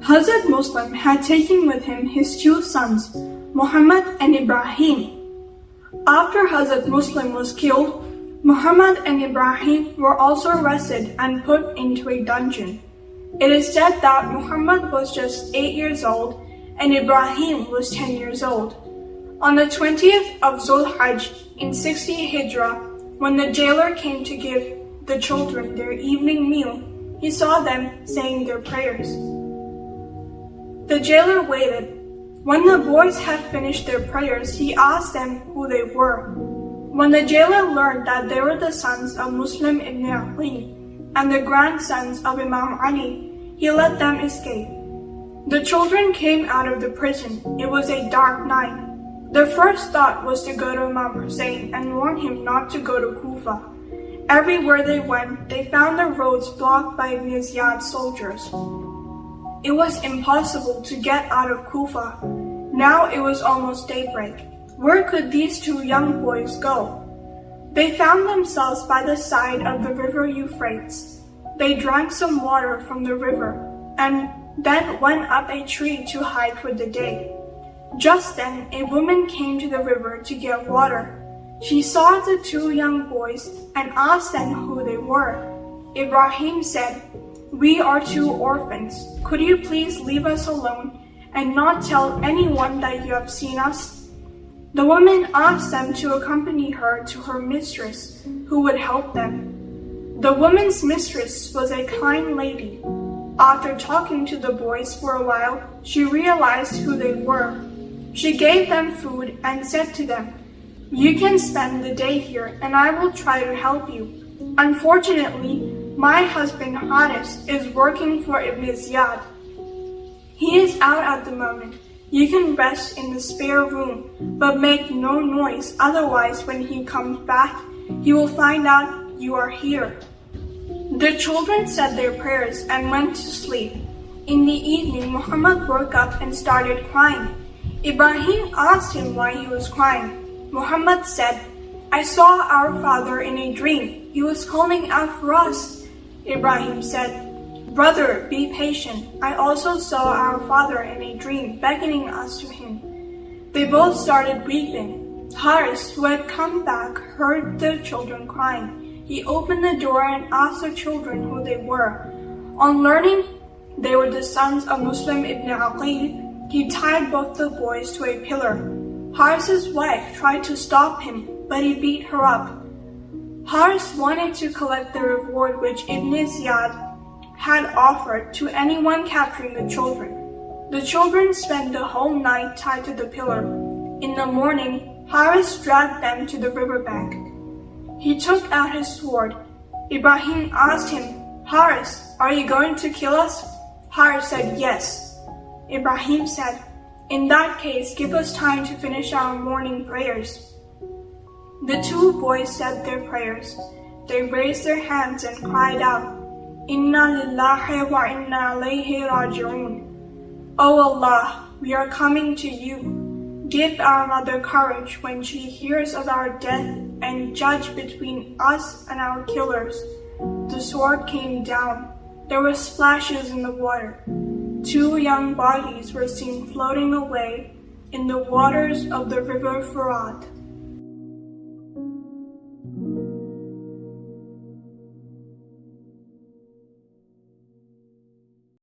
Hazrat Muslim had taken with him his two sons, Muhammad and Ibrahim. After Hazrat Muslim was killed, Muhammad and Ibrahim were also arrested and put into a dungeon. It is said that Muhammad was just 8 years old and Ibrahim was 10 years old. On the 20th of Zulhajj in 60 Hijrah, when the jailer came to give the children their evening meal, he saw them saying their prayers. The jailer waited. When the boys had finished their prayers, he asked them who they were. When the jailer learned that they were the sons of Muslim ibn Aqil and the grandsons of Imam Ali, he let them escape. The children came out of the prison. It was a dark night. Their first thought was to go to Imam Hussein and warn him not to go to Kufa. Everywhere they went, they found the roads blocked by Ibn Ziyad's soldiers. It was impossible to get out of Kufa. Now it was almost daybreak. Where could these two young boys go? They found themselves by the side of the river Euphrates. They drank some water from the river and then went up a tree to hide for the day. Just then, a woman came to the river to get water. She saw the two young boys and asked them who they were. Ibrahim said, "We are two orphans. Could you please leave us alone and not tell anyone that you have seen us?" The woman asked them to accompany her to her mistress, who would help them. The woman's mistress was a kind lady. After talking to the boys for a while, she realized who they were. She gave them food and said to them, "You can spend the day here and I will try to help you. Unfortunately, my husband Haris is working for Ibn Ziyad. He is out at the moment. You can rest in the spare room, but make no noise, otherwise when he comes back, he will find out you are here." The children said their prayers and went to sleep. In the evening, Muhammad woke up and started crying. Ibrahim asked him why he was crying. Muhammad said, "I saw our father in a dream. He was calling out for us." Ibrahim said, "Brother, be patient. I also saw our father in a dream beckoning us to him." They both started weeping. Haris, who had come back, heard the children crying. He opened the door and asked the children who they were. On learning they were the sons of Muslim ibn Aqil, he tied both the boys to a pillar. Haris's wife tried to stop him, but he beat her up. Haris wanted to collect the reward which Ibn Ziyad had offered to anyone capturing the children. The children spent the whole night tied to the pillar. In the morning, Haris dragged them to the riverbank. He took out his sword. Ibrahim asked him, "Haris, are you going to kill us?" Haris said yes. Ibrahim said, "In that case, give us time to finish our morning prayers." The two boys said their prayers. They raised their hands and cried out, "Inna lillahi wa inna ilayhi raji'un." "O Allah, we are coming to you. Give our mother courage when she hears of our death and judge between us and our killers." The sword came down. There were splashes in the water. Two young bodies were seen floating away in the waters of the river Farad.